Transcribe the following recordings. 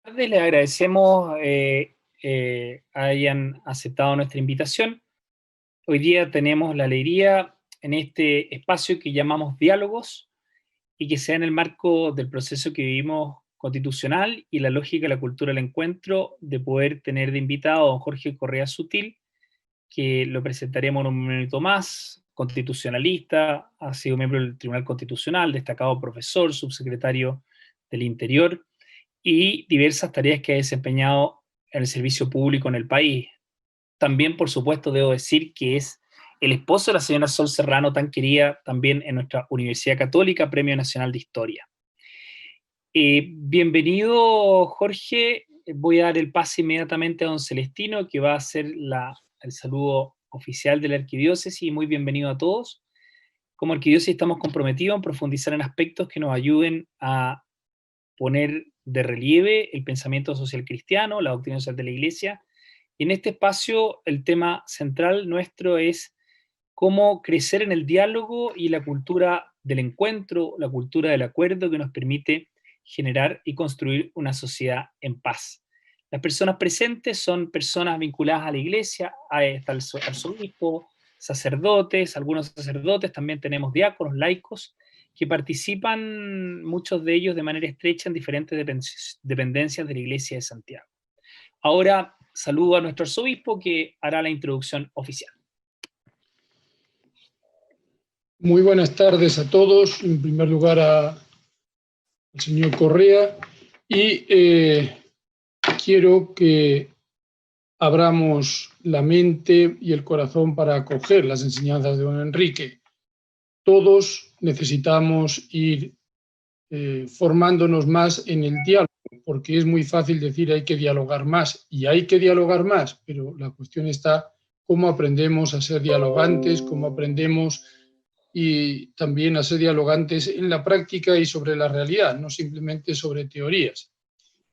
Tardes, les agradecemos hayan aceptado nuestra invitación. Hoy día tenemos la alegría en este espacio que llamamos Diálogos y que sea en el marco del proceso que vivimos constitucional y la lógica de la cultura del encuentro de poder tener de invitado a don Jorge Correa Sutil, que lo presentaremos en un minuto más, constitucionalista, ha sido miembro del Tribunal Constitucional, destacado profesor, subsecretario del Interior, y diversas tareas que ha desempeñado en el servicio público en el país. También, por supuesto, debo decir que es el esposo de la señora Sol Serrano, tan querida también en nuestra Universidad Católica, Premio Nacional de Historia. Bienvenido, Jorge. Voy a dar el pase inmediatamente a don Celestino, que va a hacer el saludo oficial de la arquidiócesis, y muy bienvenido a todos. Como arquidiócesis estamos comprometidos en profundizar en aspectos que nos ayuden a poner de relieve el pensamiento social cristiano, la doctrina social de la Iglesia. Y en este espacio el tema central nuestro es cómo crecer en el diálogo y la cultura del encuentro, la cultura del acuerdo que nos permite generar y construir una sociedad en paz. Las personas presentes son personas vinculadas a la Iglesia, está el arzobispo, sacerdotes, algunos sacerdotes, también tenemos diáconos, laicos, que participan, muchos de ellos de manera estrecha, en diferentes dependencias de la Iglesia de Santiago. Ahora saludo a nuestro arzobispo, que hará la introducción oficial. Muy buenas tardes a todos. En primer lugar al señor Correa, y quiero que abramos la mente y el corazón para acoger las enseñanzas de don Enrique. Todos necesitamos ir formándonos más en el diálogo, porque es muy fácil decir hay que dialogar más, y hay que dialogar más, pero la cuestión está cómo aprendemos a ser dialogantes, cómo aprendemos y también a ser dialogantes en la práctica y sobre la realidad, no simplemente sobre teorías.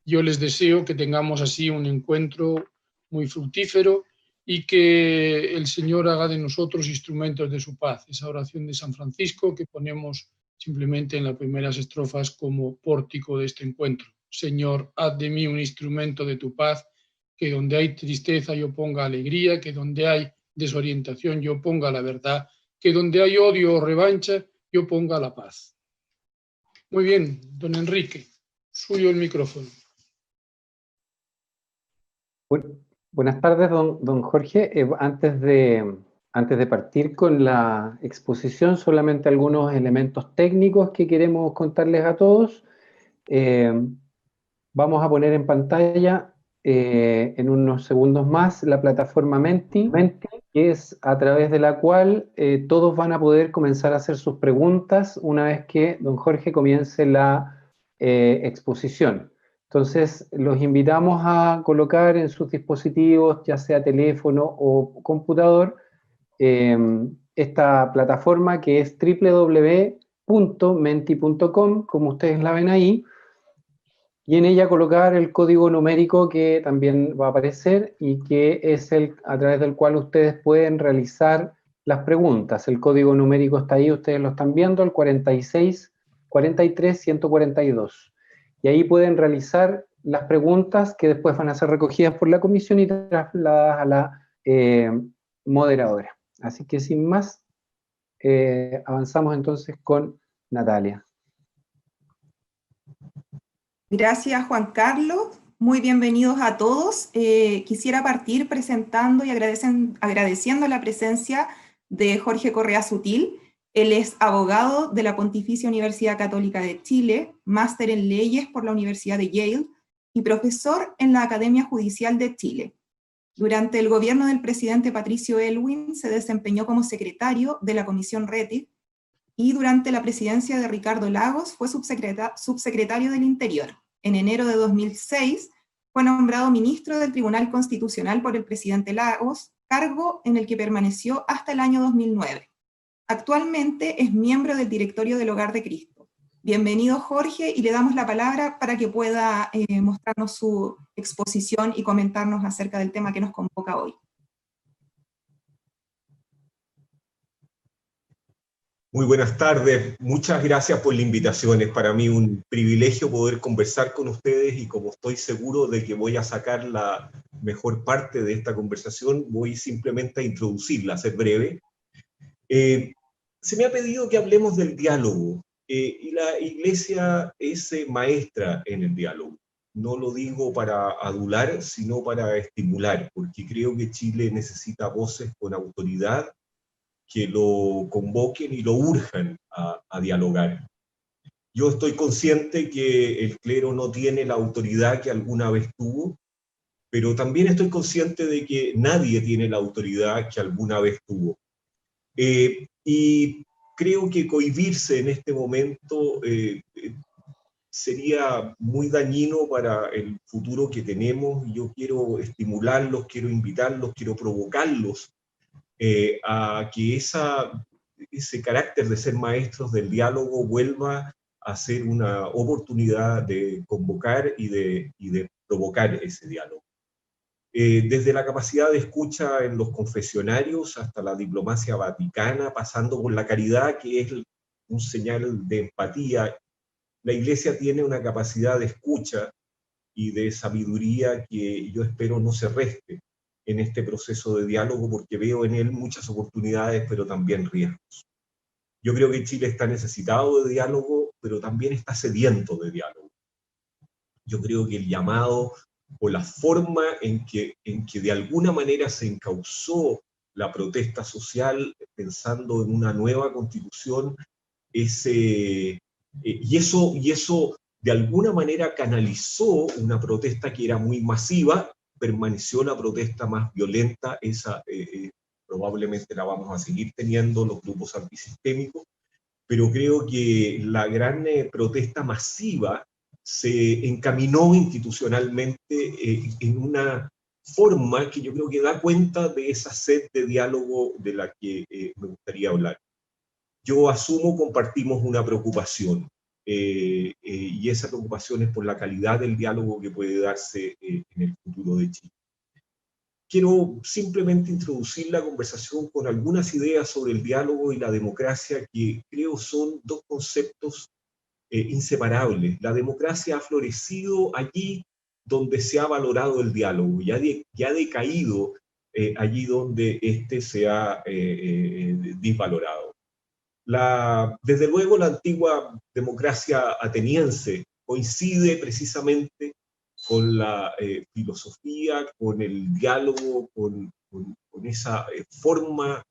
Yo les deseo que tengamos así un encuentro muy fructífero y que el Señor haga de nosotros instrumentos de su paz. Esa oración de San Francisco que ponemos simplemente en las primeras estrofas como pórtico de este encuentro. Señor, haz de mí un instrumento de tu paz, que donde hay tristeza yo ponga alegría, que donde hay desorientación yo ponga la verdad, que donde hay odio o revancha yo ponga la paz. Muy bien, don Enrique, suyo el micrófono. Buenas tardes, don Jorge. Antes de partir con la exposición, solamente algunos elementos técnicos que queremos contarles a todos. Vamos a poner en pantalla en unos segundos más la plataforma Menti, que es a través de la cual todos van a poder comenzar a hacer sus preguntas una vez que don Jorge comience la exposición. Entonces, los invitamos a colocar en sus dispositivos, ya sea teléfono o computador, esta plataforma que es www.menti.com, como ustedes la ven ahí, y en ella colocar el código numérico que también va a aparecer y que es a través del cual ustedes pueden realizar las preguntas. El código numérico está ahí, ustedes lo están viendo, el 46 43 142. Y ahí pueden realizar las preguntas que después van a ser recogidas por la comisión y trasladadas a la moderadora. Así que sin más, avanzamos entonces con Natalia. Gracias, Juan Carlos. Muy bienvenidos a todos. Quisiera partir presentando y agradeciendo la presencia de Jorge Correa Sutil. Él es abogado de la Pontificia Universidad Católica de Chile, máster en leyes por la Universidad de Yale y profesor en la Academia Judicial de Chile. Durante el gobierno del presidente Patricio Aylwin se desempeñó como secretario de la Comisión RETIC y durante la presidencia de Ricardo Lagos fue subsecretario del Interior. En enero de 2006 fue nombrado ministro del Tribunal Constitucional por el presidente Lagos, cargo en el que permaneció hasta el año 2009. Actualmente es miembro del directorio del Hogar de Cristo. Bienvenido, Jorge, y le damos la palabra para que pueda mostrarnos su exposición y comentarnos acerca del tema que nos convoca hoy. Muy buenas tardes, muchas gracias por la invitación. Es para mí un privilegio poder conversar con ustedes y como estoy seguro de que voy a sacar la mejor parte de esta conversación, voy simplemente a introducirla, a ser breve. Se me ha pedido que hablemos del diálogo y la Iglesia es maestra en el diálogo. No lo digo para adular, sino para estimular, porque creo que Chile necesita voces con autoridad que lo convoquen y lo urjan a dialogar. Yo estoy consciente que el clero no tiene la autoridad que alguna vez tuvo, pero también estoy consciente de que nadie tiene la autoridad que alguna vez tuvo. Y creo que cohibirse en este momento sería muy dañino para el futuro que tenemos. Yo quiero estimularlos, quiero invitarlos, quiero provocarlos a que ese carácter de ser maestros del diálogo vuelva a ser una oportunidad de convocar y de provocar ese diálogo. Desde la capacidad de escucha en los confesionarios hasta la diplomacia vaticana, pasando por la caridad, que es un señal de empatía, la Iglesia tiene una capacidad de escucha y de sabiduría que yo espero no se reste en este proceso de diálogo, porque veo en él muchas oportunidades, pero también riesgos. Yo creo que Chile está necesitado de diálogo, pero también está sediento de diálogo. Yo creo que el llamado o la forma en que de alguna manera se encauzó la protesta social, pensando en una nueva constitución, y eso de alguna manera canalizó una protesta que era muy masiva, permaneció la protesta más violenta, esa probablemente la vamos a seguir teniendo los grupos antisistémicos, pero creo que la gran protesta masiva se encaminó institucionalmente en una forma que yo creo que da cuenta de esa sed de diálogo de la que me gustaría hablar. Yo asumo, compartimos una preocupación, y esa preocupación es por la calidad del diálogo que puede darse en el futuro de Chile. Quiero simplemente introducir la conversación con algunas ideas sobre el diálogo y la democracia que creo son dos conceptos inseparables. La democracia ha florecido allí donde se ha valorado el diálogo y ha decaído allí donde éste se ha disvalorado. Desde luego la antigua democracia ateniense coincide precisamente con la filosofía, con el diálogo, con esa forma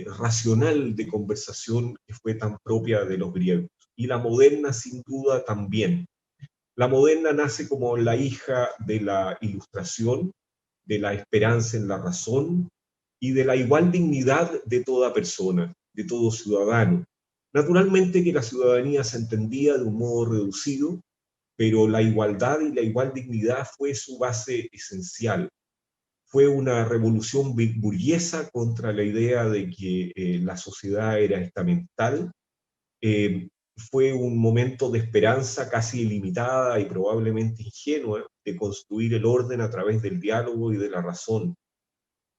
racional de conversación que fue tan propia de los griegos. Y la moderna sin duda también. La moderna nace como la hija de la ilustración, de la esperanza en la razón y de la igual dignidad de toda persona, de todo ciudadano. Naturalmente que la ciudadanía se entendía de un modo reducido, pero la igualdad y la igual dignidad fue su base esencial. Fue una revolución burguesa contra la idea de que la sociedad era estamental. Fue un momento de esperanza casi ilimitada y probablemente ingenua de construir el orden a través del diálogo y de la razón.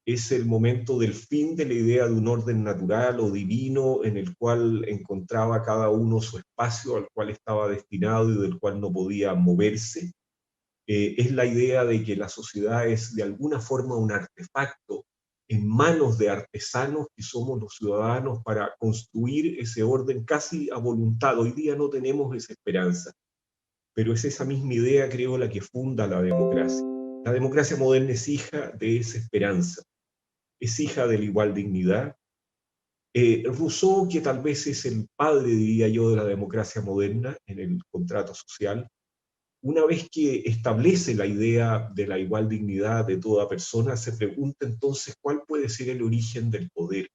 Es el momento del fin de la idea de un orden natural o divino en el cual encontraba cada uno su espacio al cual estaba destinado y del cual no podía moverse. Es la idea de que la sociedad es de alguna forma un artefacto en manos de artesanos que somos los ciudadanos para construir ese orden casi a voluntad. Hoy día no tenemos esa esperanza, pero es esa misma idea, creo, la que funda la democracia. La democracia moderna es hija de esa esperanza, es hija de la igual dignidad. Rousseau, que tal vez es el padre, diría yo, de la democracia moderna en el contrato social, una vez que establece la idea de la igual dignidad de toda persona, se pregunta entonces cuál puede ser el origen del poder.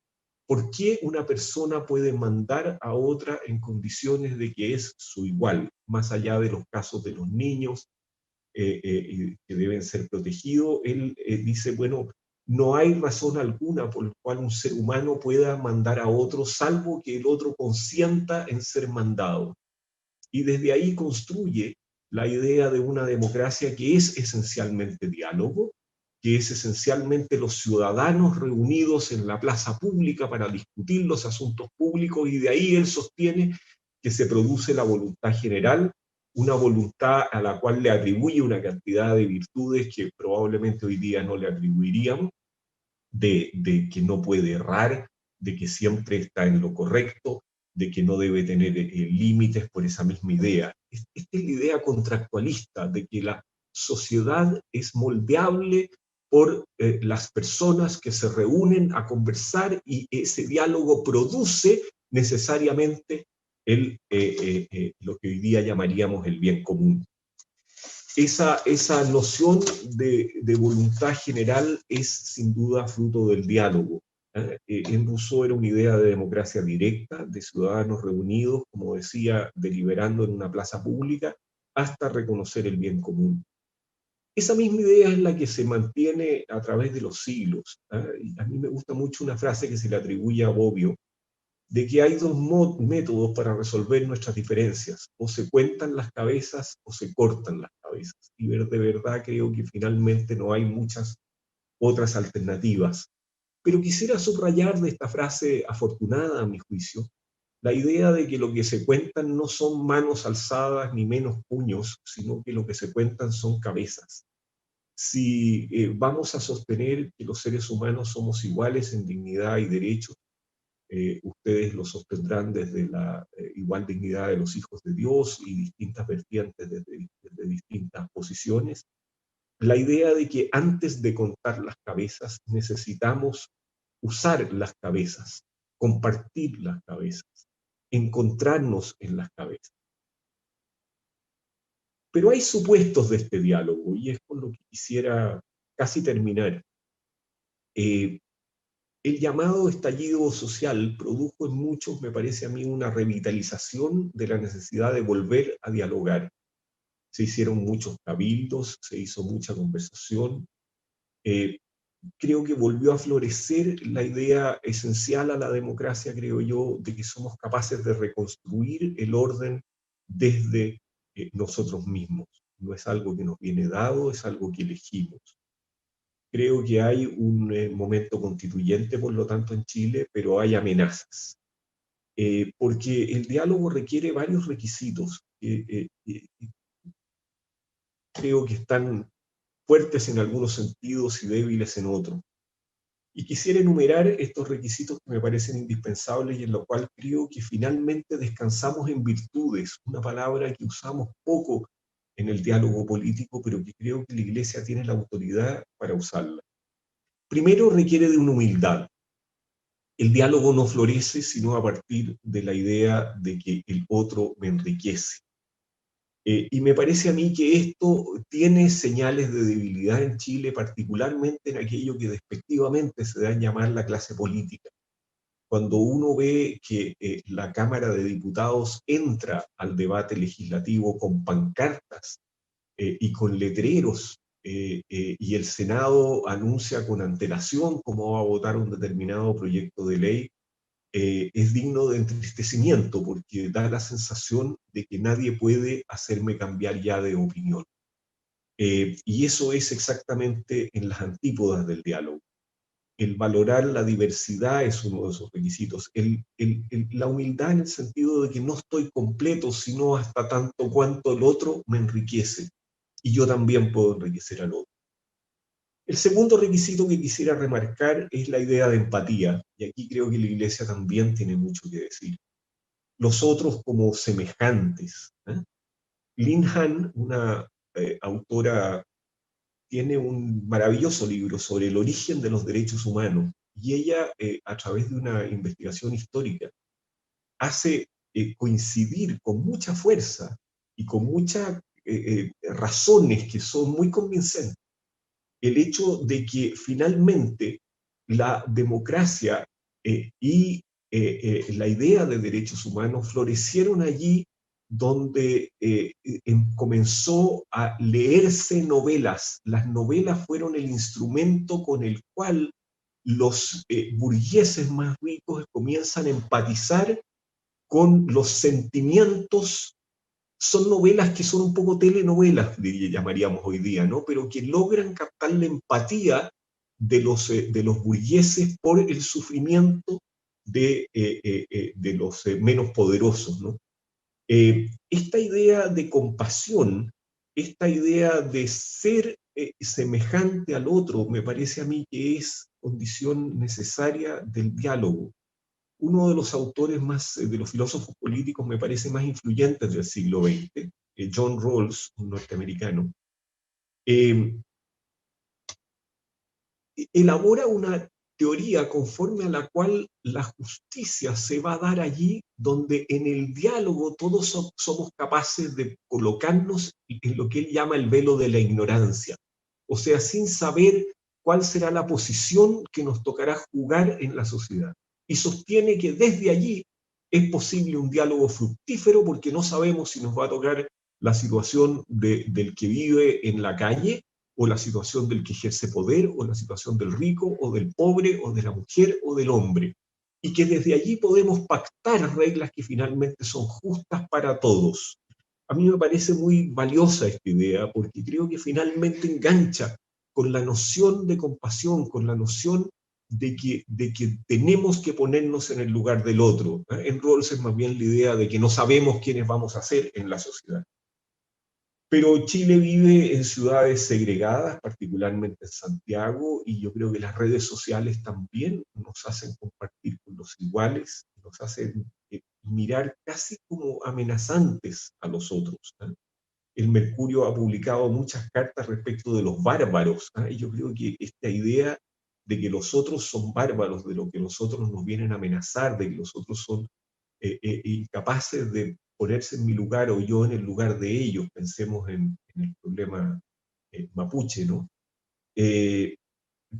¿Por qué una persona puede mandar a otra en condiciones de que es su igual, más allá de los casos de los niños que deben ser protegidos? Él dice, bueno, no hay razón alguna por la cual un ser humano pueda mandar a otro, salvo que el otro consienta en ser mandado. Y desde ahí construye la idea de una democracia que es esencialmente diálogo, que es esencialmente los ciudadanos reunidos en la plaza pública para discutir los asuntos públicos, y de ahí él sostiene que se produce la voluntad general, una voluntad a la cual le atribuye una cantidad de virtudes que probablemente hoy día no le atribuiríamos, de que no puede errar, de que siempre está en lo correcto, de que no debe tener límites por esa misma idea. Esta es la idea contractualista, de que la sociedad es moldeable por las personas que se reúnen a conversar, y ese diálogo produce necesariamente lo que hoy día llamaríamos el bien común. Esa noción de voluntad general es sin duda fruto del diálogo. En Rousseau era una idea de democracia directa, de ciudadanos reunidos, como decía, deliberando en una plaza pública, hasta reconocer el bien común. Esa misma idea es la que se mantiene a través de los siglos. Y a mí me gusta mucho una frase que se le atribuye a Bobbio, de que hay dos métodos para resolver nuestras diferencias: o se cuentan las cabezas o se cortan las cabezas. Y de verdad creo que finalmente no hay muchas otras alternativas. Pero quisiera subrayar de esta frase afortunada, a mi juicio, la idea de que lo que se cuentan no son manos alzadas ni menos puños, sino que lo que se cuentan son cabezas. Si vamos a sostener que los seres humanos somos iguales en dignidad y derechos, ustedes lo sostendrán desde la igual dignidad de los hijos de Dios y distintas vertientes desde distintas posiciones. La idea de que antes de contar las cabezas necesitamos usar las cabezas, compartir las cabezas, encontrarnos en las cabezas. Pero hay supuestos de este diálogo, y es con lo que quisiera casi terminar. El llamado estallido social produjo en muchos, me parece a mí, una revitalización de la necesidad de volver a dialogar. Se hicieron muchos cabildos, se hizo mucha conversación. Creo que volvió a florecer la idea esencial a la democracia, creo yo, de que somos capaces de reconstruir el orden desde nosotros mismos. No es algo que nos viene dado, es algo que elegimos. Creo que hay un momento constituyente, por lo tanto, en Chile, pero hay amenazas. Porque el diálogo requiere varios requisitos. Creo que están fuertes en algunos sentidos y débiles en otros. Y quisiera enumerar estos requisitos que me parecen indispensables y en lo cual creo que finalmente descansamos en virtudes, una palabra que usamos poco en el diálogo político, pero que creo que la Iglesia tiene la autoridad para usarla. Primero, requiere de una humildad. El diálogo no florece sino a partir de la idea de que el otro me enriquece. Y me parece a mí que esto tiene señales de debilidad en Chile, particularmente en aquello que despectivamente se da en llamar la clase política. Cuando uno ve que la Cámara de Diputados entra al debate legislativo con pancartas y con letreros, y el Senado anuncia con antelación cómo va a votar un determinado proyecto de ley, es digno de entristecimiento, porque da la sensación de que nadie puede hacerme cambiar ya de opinión. Y eso es exactamente en las antípodas del diálogo. El valorar la diversidad es uno de esos requisitos. La humildad en el sentido de que no estoy completo, sino hasta tanto cuanto el otro me enriquece. Y yo también puedo enriquecer al otro. El segundo requisito que quisiera remarcar es la idea de empatía, y aquí creo que la Iglesia también tiene mucho que decir. Los otros como semejantes. Lin Han, una autora, tiene un maravilloso libro sobre el origen de los derechos humanos, y ella, a través de una investigación histórica, hace coincidir con mucha fuerza y con muchas razones que son muy convincentes el hecho de que finalmente la democracia y la idea de derechos humanos florecieron allí donde comenzó a leerse novelas. Las novelas fueron el instrumento con el cual los burgueses más ricos comienzan a empatizar con los sentimientos son novelas que son un poco telenovelas, llamaríamos hoy día, ¿no? Pero que logran captar la empatía de los burgueses por el sufrimiento de los menos poderosos, ¿no? Esta idea de compasión, esta idea de ser semejante al otro, me parece a mí que es condición necesaria del diálogo. Uno de los autores de los filósofos políticos, me parece, más influyentes del siglo XX, John Rawls, un norteamericano, elabora una teoría conforme a la cual la justicia se va a dar allí donde en el diálogo todos somos capaces de colocarnos en lo que él llama el velo de la ignorancia. O sea, sin saber cuál será la posición que nos tocará jugar en la sociedad. Y sostiene que desde allí es posible un diálogo fructífero porque no sabemos si nos va a tocar la situación del que vive en la calle, o la situación del que ejerce poder, o la situación del rico, o del pobre, o de la mujer, o del hombre. Y que desde allí podemos pactar reglas que finalmente son justas para todos. A mí me parece muy valiosa esta idea, porque creo que finalmente engancha con la noción de compasión, con la noción de que tenemos que ponernos en el lugar del otro. En Rawls es más bien la idea de que no sabemos quiénes vamos a ser en la sociedad. Pero Chile vive en ciudades segregadas, particularmente en Santiago, y yo creo que las redes sociales también nos hacen compartir con los iguales, nos hacen mirar casi como amenazantes a los otros, ¿eh? El Mercurio ha publicado muchas cartas respecto de los bárbaros, ¿eh? Y yo creo que esta idea de que los otros son bárbaros, de lo que los otros nos vienen a amenazar, de que los otros son incapaces de ponerse en mi lugar o yo en el lugar de ellos, pensemos en el problema mapuche, ¿no?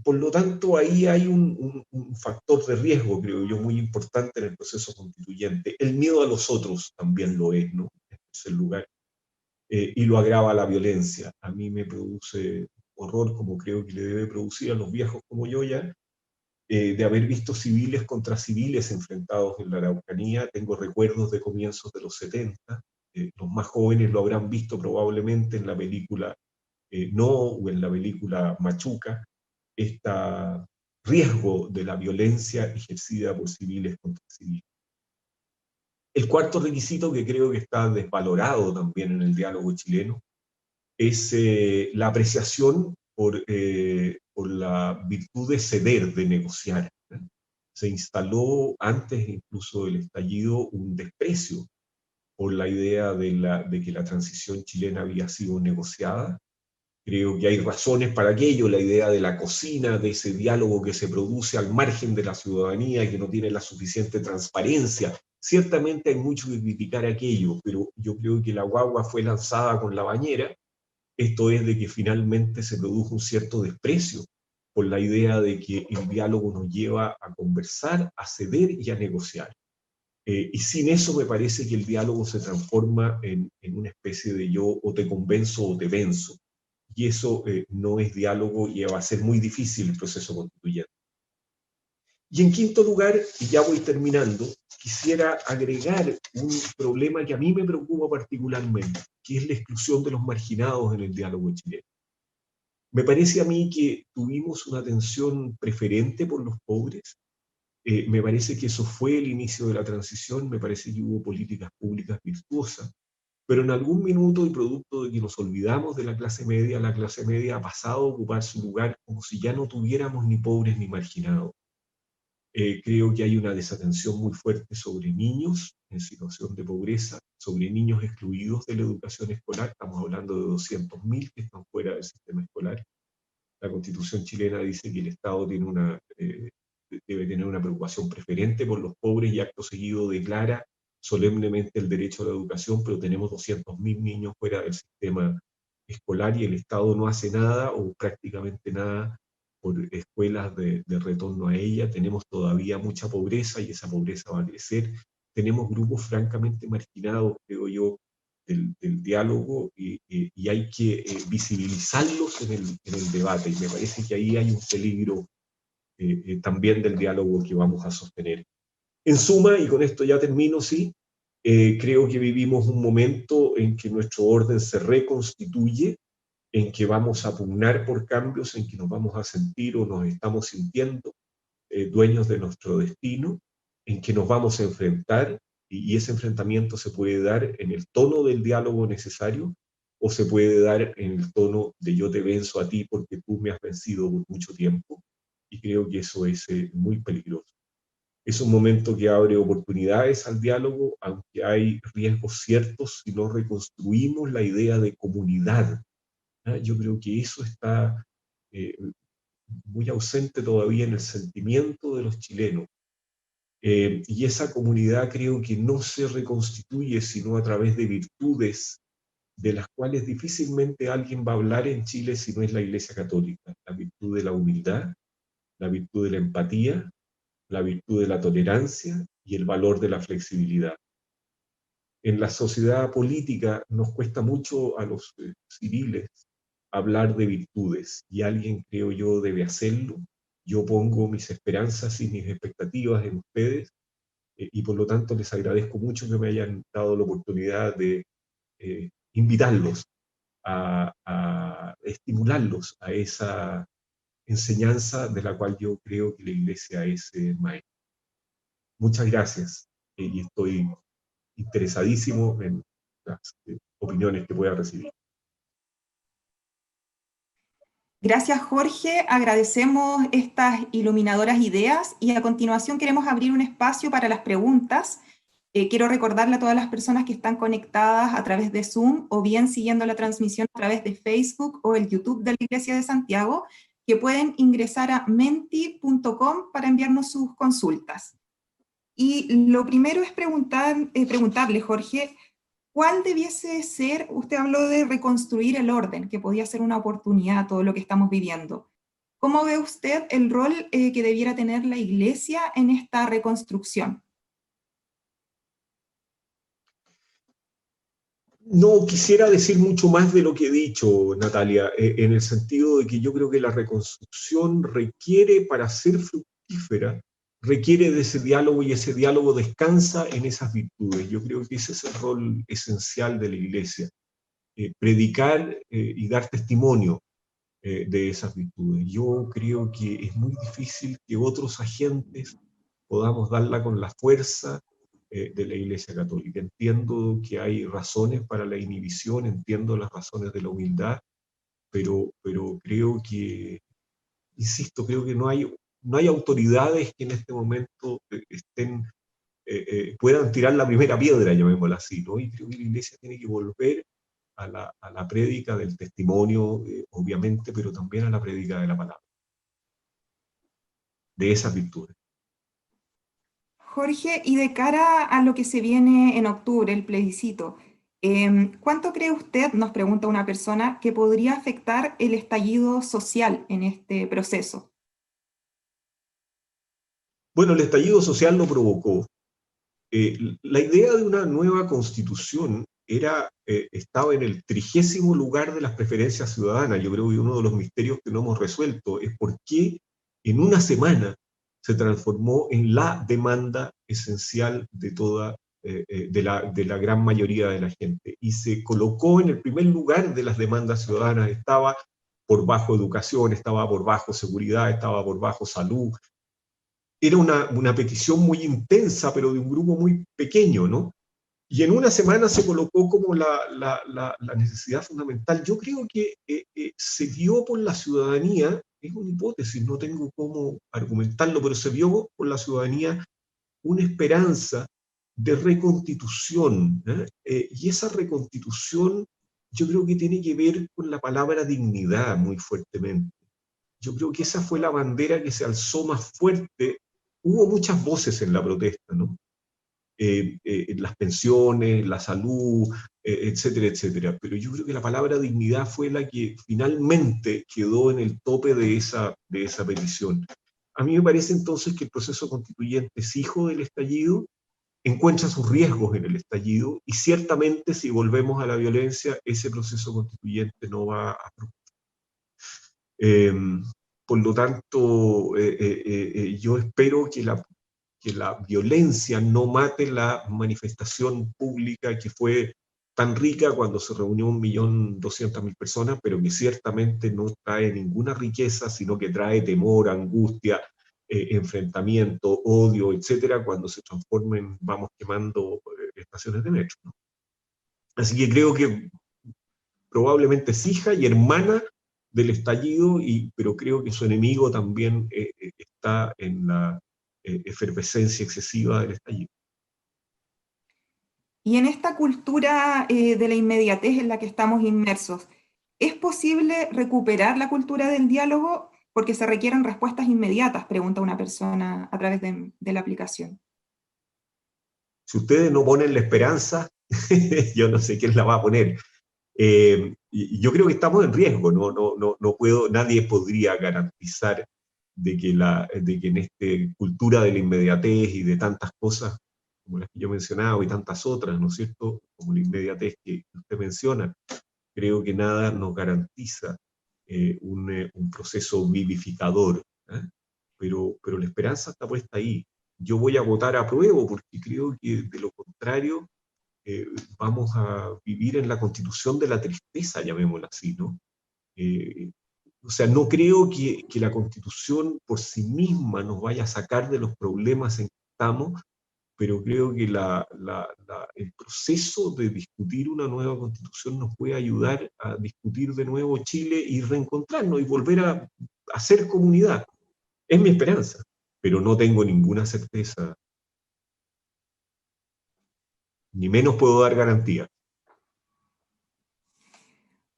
Por lo tanto, ahí hay un factor de riesgo, creo yo, muy importante en el proceso constituyente. El miedo a los otros también lo es, ¿no? En tercer lugar. Y lo agrava la violencia. A mí me produce horror, como creo que le debe producir a los viejos como yo ya, de haber visto civiles contra civiles enfrentados en la Araucanía. Tengo recuerdos de comienzos de los 70, los más jóvenes lo habrán visto probablemente en la película No, o en la película Machuca, este riesgo de la violencia ejercida por civiles contra civiles. El cuarto requisito, que creo que está desvalorado también en el diálogo chileno, es la apreciación por la virtud de ceder, de negociar. Se instaló antes incluso del estallido un desprecio por la idea de que la transición chilena había sido negociada. Creo que hay razones para aquello, la idea de la cocina, de ese diálogo que se produce al margen de la ciudadanía, que no tiene la suficiente transparencia. Ciertamente hay mucho que criticar aquello, pero yo creo que la guagua fue lanzada con la bañera. Esto es de que finalmente se produjo un cierto desprecio por la idea de que el diálogo nos lleva a conversar, a ceder y a negociar. Y sin eso me parece que el diálogo se transforma en una especie de yo o te convenzo o te venzo. Y eso no es diálogo y va a ser muy difícil el proceso constituyente. Y en quinto lugar, y ya voy terminando, quisiera agregar un problema que a mí me preocupa particularmente, que es la exclusión de los marginados en el diálogo chileno. Me parece a mí que tuvimos una atención preferente por los pobres. Me parece que eso fue el inicio de la transición, me parece que hubo políticas públicas virtuosas, pero en algún minuto, y producto de que nos olvidamos de la clase media ha pasado a ocupar su lugar como si ya no tuviéramos ni pobres ni marginados. Creo que hay una desatención muy fuerte sobre niños en situación de pobreza, sobre niños excluidos de la educación escolar. Estamos hablando de 200.000 que están fuera del sistema escolar. La Constitución chilena dice que el Estado tiene debe tener una preocupación preferente por los pobres y acto seguido declara solemnemente el derecho a la educación, pero tenemos 200.000 niños fuera del sistema escolar y el Estado no hace nada o prácticamente nada por escuelas de retorno a ella. Tenemos todavía mucha pobreza y esa pobreza va a crecer. Tenemos grupos francamente marginados, creo yo, del diálogo y hay que visibilizarlos en el debate. Y me parece que ahí hay un peligro también del diálogo que vamos a sostener. En suma, y con esto ya termino, sí, Creo que vivimos un momento en que nuestro orden se reconstituye, en que vamos a pugnar por cambios, en que nos vamos a sentir o nos estamos sintiendo dueños de nuestro destino, en que nos vamos a enfrentar, y ese enfrentamiento se puede dar en el tono del diálogo necesario, o se puede dar en el tono de yo te venzo a ti porque tú me has vencido por mucho tiempo, y creo que eso es muy peligroso. Es un momento que abre oportunidades al diálogo, aunque hay riesgos ciertos si no reconstruimos la idea de comunidad. Yo creo que eso está muy ausente todavía en el sentimiento de los chilenos. Y esa comunidad creo que no se reconstituye sino a través de virtudes de las cuales difícilmente alguien va a hablar en Chile si no es la Iglesia Católica. La virtud de la humildad, la virtud de la empatía, la virtud de la tolerancia y el valor de la flexibilidad. En la sociedad política nos cuesta mucho a los civiles hablar de virtudes, y alguien, creo yo, debe hacerlo. Yo pongo mis esperanzas y mis expectativas en ustedes, y por lo tanto les agradezco mucho que me hayan dado la oportunidad de invitarlos a estimularlos a esa enseñanza de la cual yo creo que la Iglesia es maestra. Muchas gracias, y estoy interesadísimo en las opiniones que pueda recibir. Gracias, Jorge. Agradecemos estas iluminadoras ideas y a continuación queremos abrir un espacio para las preguntas. Quiero recordarle a todas las personas que están conectadas a través de Zoom o bien siguiendo la transmisión a través de Facebook o el YouTube de la Iglesia de Santiago, que pueden ingresar a menti.com para enviarnos sus consultas. Y lo primero es preguntarle, Jorge, ¿cuál debiese ser? Usted habló de reconstruir el orden, que podía ser una oportunidad, todo lo que estamos viviendo. ¿Cómo ve usted el rol que debiera tener la Iglesia en esta reconstrucción? No quisiera decir mucho más de lo que he dicho, Natalia, en el sentido de que yo creo que la reconstrucción requiere, para ser fructífera, requiere de ese diálogo, y ese diálogo descansa en esas virtudes. Yo creo que ese es el rol esencial de la Iglesia, predicar y dar testimonio de esas virtudes. Yo creo que es muy difícil que otros agentes podamos darla con la fuerza de la Iglesia Católica. Entiendo que hay razones para la inhibición, entiendo las razones de la humildad, pero creo que, insisto, creo que no hay autoridades que en este momento puedan tirar la primera piedra, llamémosla así, ¿no? Y creo que la Iglesia tiene que volver a la prédica del testimonio, obviamente, pero también a la prédica de la palabra, de esas virtudes. Jorge, y de cara a lo que se viene en octubre, el plebiscito, ¿cuánto cree usted, nos pregunta una persona, que podría afectar el estallido social en este proceso? Bueno, el estallido social lo provocó. La idea de una nueva constitución estaba en el 30º lugar de las preferencias ciudadanas. Yo creo que uno de los misterios que no hemos resuelto es por qué en una semana se transformó en la demanda esencial de de la gran mayoría de la gente, y se colocó en el primer lugar de las demandas ciudadanas. Estaba por bajo educación, estaba por bajo seguridad, estaba por bajo salud. Era una petición muy intensa, pero de un grupo muy pequeño, ¿no? Y en una semana se colocó como la necesidad fundamental. Yo creo que se vio por la ciudadanía, es una hipótesis, no tengo cómo argumentarlo, pero se vio por la ciudadanía una esperanza de reconstitución, y esa reconstitución yo creo que tiene que ver con la palabra dignidad muy fuertemente. Yo creo que esa fue la bandera que se alzó más fuerte. Hubo muchas voces en la protesta, ¿no? Las pensiones, la salud, etcétera, etcétera. Pero yo creo que la palabra dignidad fue la que finalmente quedó en el tope de esa petición. A mí me parece entonces que el proceso constituyente es hijo del estallido, encuentra sus riesgos en el estallido, y ciertamente si volvemos a la violencia, ese proceso constituyente no va a prosperar. Por lo tanto, yo espero que que la violencia no mate la manifestación pública que fue tan rica cuando se reunió 1.200.000 personas, pero que ciertamente no trae ninguna riqueza, sino que trae temor, angustia, enfrentamiento, odio, etcétera, cuando se transformen, vamos quemando estaciones de metro, ¿no? Así que creo que probablemente es hija y hermana del estallido, pero creo que su enemigo también está en la efervescencia excesiva del estallido. Y en esta cultura de la inmediatez en la que estamos inmersos, ¿es posible recuperar la cultura del diálogo? Porque se requieren respuestas inmediatas, pregunta una persona a través de la aplicación. Si ustedes no ponen la esperanza, yo no sé quién la va a poner. Y yo creo que estamos en riesgo, no puedo, nadie podría garantizar de que en esta cultura de la inmediatez y de tantas cosas, como las que yo mencionaba, y tantas otras, ¿no es cierto?, como la inmediatez que usted menciona, creo que nada nos garantiza un proceso vivificador, ¿eh? Pero la esperanza está puesta ahí. Yo voy a votar a prueba porque creo que de lo contrario vamos a vivir en la constitución de la tristeza, llamémosla así, ¿no? O sea, no creo que la constitución por sí misma nos vaya a sacar de los problemas en que estamos, pero creo que el proceso de discutir una nueva constitución nos puede ayudar a discutir de nuevo Chile y reencontrarnos y volver a hacer comunidad. Es mi esperanza, pero no tengo ninguna certeza, ni menos puedo dar garantía.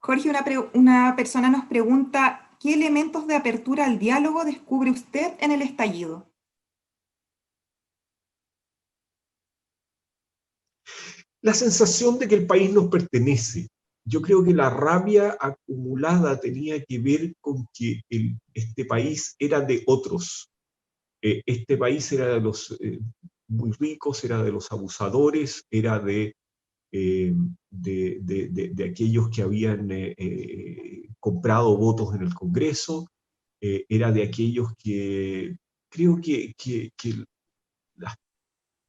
Jorge, una persona nos pregunta, ¿qué elementos de apertura al diálogo descubre usted en el estallido? La sensación de que el país nos pertenece. Yo creo que la rabia acumulada tenía que ver con que este país era de otros. Este país era de los muy ricos, era de los abusadores, era de aquellos que habían comprado votos en el Congreso, era de aquellos que creo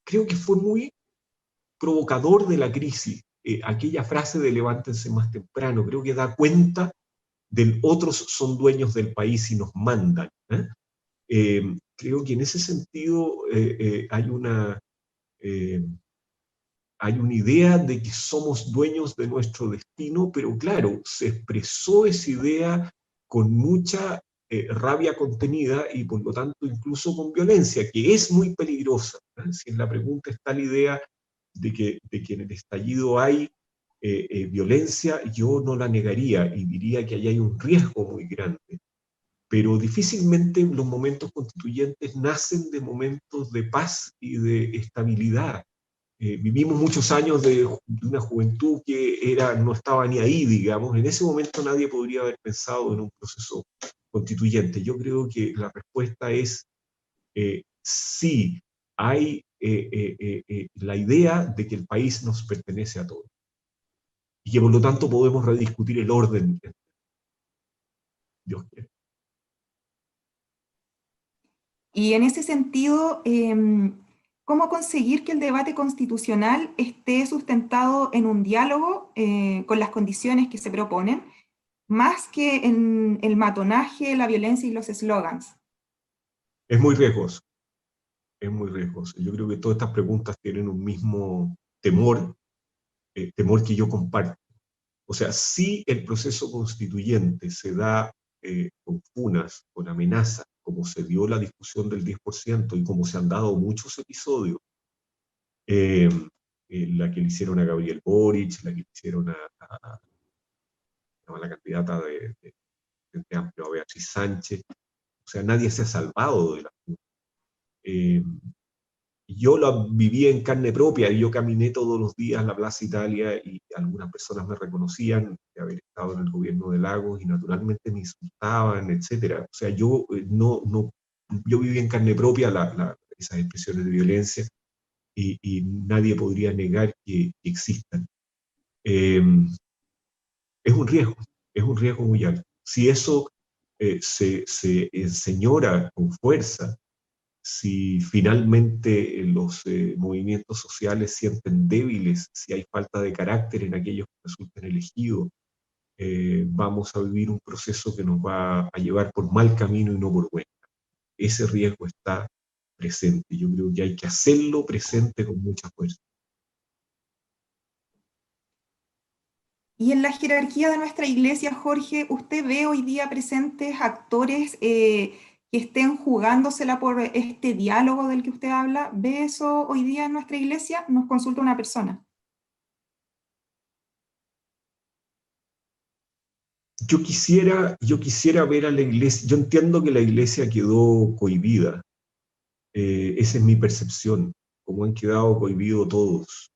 creo que fue muy provocador de la crisis, aquella frase de levántense más temprano, creo que da cuenta del otros son dueños del país y nos mandan. Creo que en ese sentido hay una idea de que somos dueños de nuestro destino, pero claro, se expresó esa idea con mucha rabia contenida y por lo tanto incluso con violencia, que es muy peligrosa. Si en la pregunta está la idea de que en el estallido hay violencia, yo no la negaría y diría que ahí hay un riesgo muy grande. Pero difícilmente los momentos constituyentes nacen de momentos de paz y de estabilidad. Vivimos muchos años de una juventud que no estaba ni ahí, digamos. En ese momento nadie podría haber pensado en un proceso constituyente. Yo creo que la respuesta es sí, hay la idea de que el país nos pertenece a todos. Y que por lo tanto podemos rediscutir el orden. Dios quiere. Y en ese sentido, ¿cómo conseguir que el debate constitucional esté sustentado en un diálogo con las condiciones que se proponen, más que en el matonaje, la violencia y los eslogans? Es muy riesgoso. Es muy riesgoso. Yo creo que todas estas preguntas tienen un mismo temor, temor que yo comparto. O sea, si el proceso constituyente se da con funas, con amenazas, como se dio la discusión del 10% y como se han dado muchos episodios, la que le hicieron a Gabriel Boric, la que le hicieron a la candidata de Frente Amplio, a Beatriz Sánchez, o sea, nadie se ha salvado de la funas. Yo lo viví en carne propia, y yo caminé todos los días a la Plaza Italia y algunas personas me reconocían de haber estado en el gobierno de Lagos y naturalmente me insultaban, etc. O sea, yo yo viví en carne propia esas expresiones de violencia y nadie podría negar que existan. Es un riesgo muy alto. Si eso se enseñora con fuerza, si finalmente los movimientos sociales sienten débiles, si hay falta de carácter en aquellos que resulten elegidos, vamos a vivir un proceso que nos va a llevar por mal camino y no por buen. Ese riesgo está presente. Yo creo que hay que hacerlo presente con mucha fuerza. Y en la jerarquía de nuestra iglesia, Jorge, ¿usted ve hoy día presentes actores que estén jugándosela por este diálogo del que usted habla? ¿Ve eso hoy día en nuestra iglesia? Nos consulta una persona. Yo quisiera ver a la iglesia, yo entiendo que la iglesia quedó cohibida, esa es mi percepción, como han quedado cohibidos todos.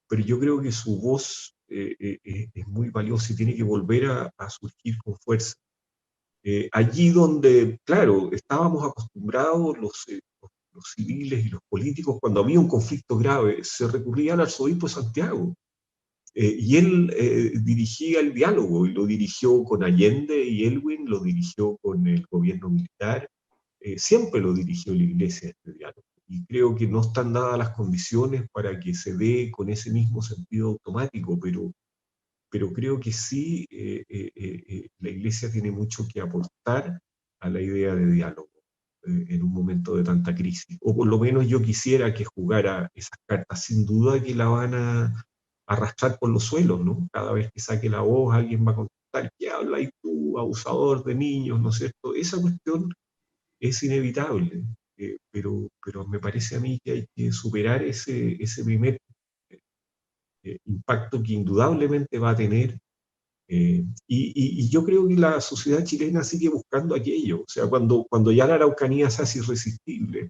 Pero yo creo que su voz es muy valiosa y tiene que volver a surgir con fuerza. Allí donde, claro, estábamos acostumbrados los civiles y los políticos, cuando había un conflicto grave, se recurría al arzobispo de Santiago. Y él dirigía el diálogo, y lo dirigió con Allende y Elwin, lo dirigió con el gobierno militar, siempre lo dirigió la iglesia este diálogo. Y creo que no están dadas las condiciones para que se dé con ese mismo sentido automático, pero creo que sí, la iglesia tiene mucho que aportar a la idea de diálogo en un momento de tanta crisis. O por lo menos yo quisiera que jugara esas cartas. Sin duda que la van a arrastrar por los suelos, ¿no? Cada vez que saque la voz alguien va a contestar, ¿qué habla y tú, abusador de niños, ¿no es cierto? Esa cuestión es inevitable, pero me parece a mí que hay que superar ese primer impacto que indudablemente va a tener. Y yo creo que la sociedad chilena sigue buscando aquello. O sea, cuando ya la Araucanía se hace irresistible,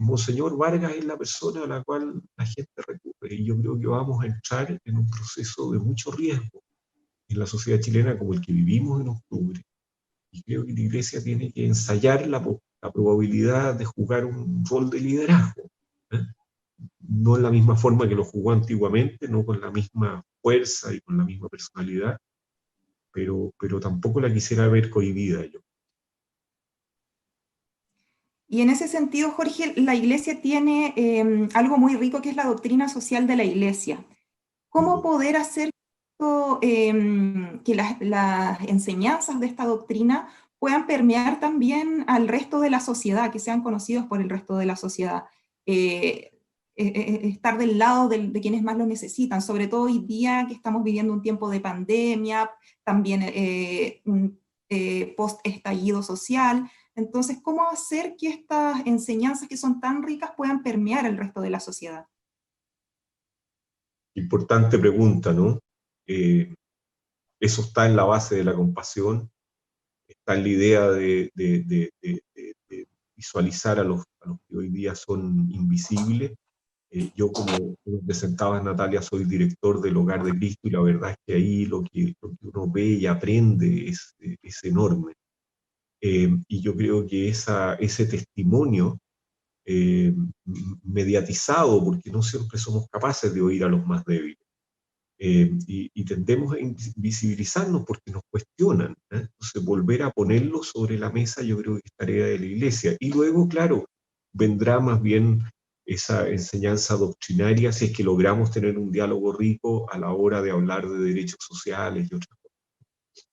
Monseñor Vargas es la persona a la cual la gente recurre. Y yo creo que vamos a entrar en un proceso de mucho riesgo en la sociedad chilena como el que vivimos en octubre. Y creo que la Iglesia tiene que ensayar la probabilidad de jugar un rol de liderazgo. ¿eh? No en la misma forma que lo jugó antiguamente, no con la misma fuerza y con la misma personalidad, pero tampoco la quisiera ver cohibida yo. Y en ese sentido, Jorge, la iglesia tiene algo muy rico que es la doctrina social de la iglesia. ¿Cómo poder hacer que las enseñanzas de esta doctrina puedan permear también al resto de la sociedad, que sean conocidos por el resto de la sociedad? Estar del lado de quienes más lo necesitan, sobre todo hoy día que estamos viviendo un tiempo de pandemia, también post-estallido social. Entonces, ¿cómo hacer que estas enseñanzas que son tan ricas puedan permear el resto de la sociedad? Importante pregunta, ¿no? Eso está en la base de la compasión, está en la idea de visualizar a los que hoy día son invisibles. Yo, como presentaba Natalia, soy director del Hogar de Cristo, y la verdad es que ahí lo que uno ve y aprende es enorme. Y yo creo que ese testimonio mediatizado, porque no siempre somos capaces de oír a los más débiles, y tendemos a invisibilizarnos porque nos cuestionan, ¿eh? Entonces, volver a ponerlo sobre la mesa yo creo que es tarea de la Iglesia. Y luego, claro, vendrá más bien esa enseñanza doctrinaria, si es que logramos tener un diálogo rico a la hora de hablar de derechos sociales y otras cosas.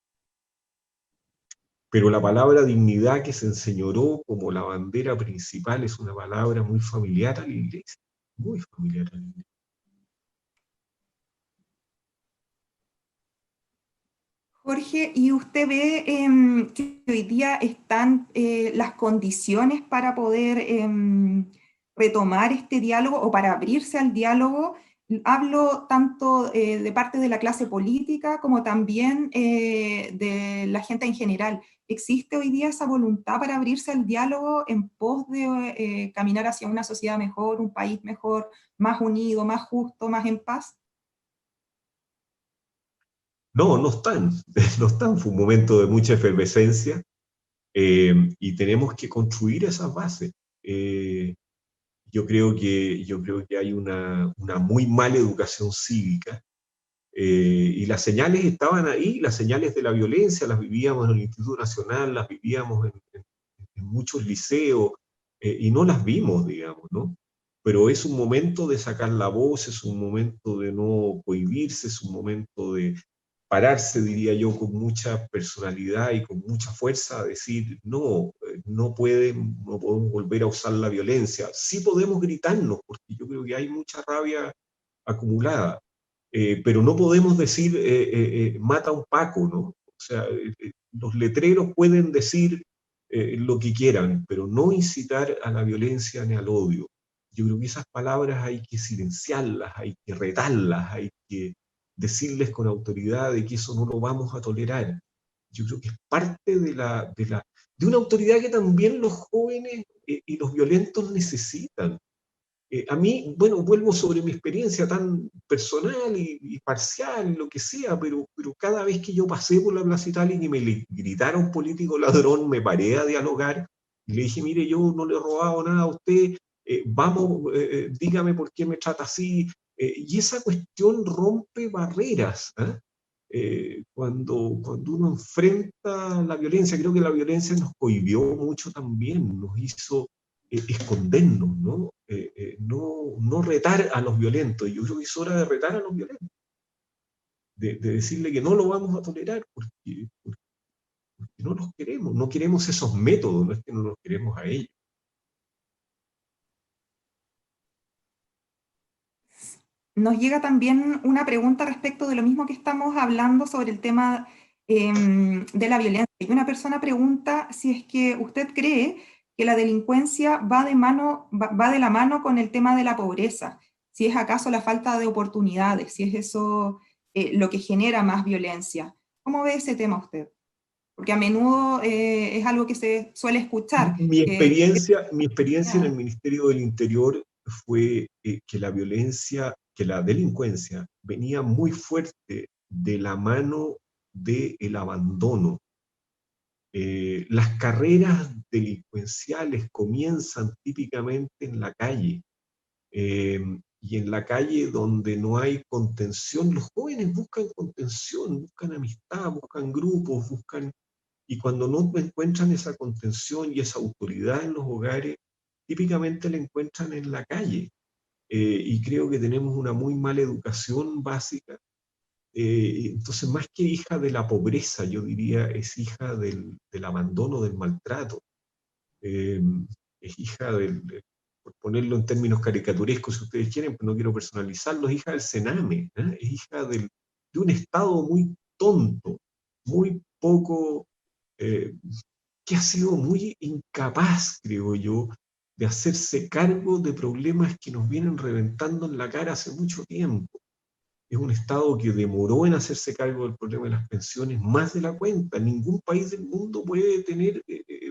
Pero la palabra dignidad, que se enseñoró como la bandera principal, es una palabra muy familiar a la Iglesia, muy familiar a la Iglesia. Jorge, ¿y usted ve que hoy día están las condiciones para poder retomar este diálogo o para abrirse al diálogo? Hablo tanto de parte de la clase política como también de la gente en general. ¿Existe hoy día esa voluntad para abrirse al diálogo en pos de caminar hacia una sociedad mejor, un país mejor, más unido, más justo, más en paz? No, no están, no están. Fue un momento de mucha efervescencia, y tenemos que construir esas bases. Yo creo que hay una muy mala educación cívica, y las señales estaban ahí, las señales de la violencia las vivíamos en el Instituto Nacional, las vivíamos en muchos liceos, y no las vimos, digamos, ¿no? Pero es un momento de sacar la voz, es un momento de no cohibirse, es un momento de pararse, diría yo, con mucha personalidad y con mucha fuerza a decir, no, no podemos volver a usar la violencia. Sí podemos gritarnos, porque yo creo que hay mucha rabia acumulada, pero no podemos decir, mata a un Paco, ¿no? O sea, los letreros pueden decir lo que quieran, pero no incitar a la violencia ni al odio. Yo creo que esas palabras hay que silenciarlas, hay que retarlas, hay que decirles con autoridad de que eso no lo vamos a tolerar. Yo creo que es parte de una autoridad que también los jóvenes y los violentos necesitan. A mí, bueno, vuelvo sobre mi experiencia tan personal y parcial, lo que sea, pero cada vez que yo pasé por la Plaza Italia y me gritaron político ladrón, me paré a dialogar y le dije, mire, yo no le he robado nada a usted, dígame por qué me trata así. Y esa cuestión rompe barreras, ¿eh? Cuando uno enfrenta la violencia, creo que la violencia nos cohibió mucho también, nos hizo escondernos, ¿no? No retar a los violentos. Yo creo que es hora de retar a los violentos, de decirle que no lo vamos a tolerar porque no los queremos, no queremos esos métodos, no es que no los queremos a ellos. Nos llega también una pregunta respecto de lo mismo que estamos hablando sobre el tema de la violencia. Y una persona pregunta si es que usted cree que la delincuencia va de la mano con el tema de la pobreza, si es acaso la falta de oportunidades, si es eso lo que genera más violencia. ¿Cómo ve ese tema usted? Porque a menudo es algo que se suele escuchar. Mi experiencia en el Ministerio del Interior fue que la violencia, que la delincuencia venía muy fuerte de la mano del abandono. Las carreras delincuenciales comienzan típicamente en la calle, y en la calle donde no hay contención, los jóvenes buscan contención, buscan amistad, buscan grupos, y cuando no encuentran esa contención y esa autoridad en los hogares, típicamente la encuentran en la calle. Y creo que tenemos una muy mala educación básica. Entonces, más que hija de la pobreza, yo diría, es hija del abandono, del maltrato. Es hija por ponerlo en términos caricaturescos, si ustedes quieren, pero no quiero personalizarlo, es hija del cename, ¿eh? Es hija de un Estado muy tonto, muy poco, que ha sido muy incapaz, creo yo, de hacerse cargo de problemas que nos vienen reventando en la cara hace mucho tiempo. Es un Estado que demoró en hacerse cargo del problema de las pensiones más de la cuenta. Ningún país del mundo puede tener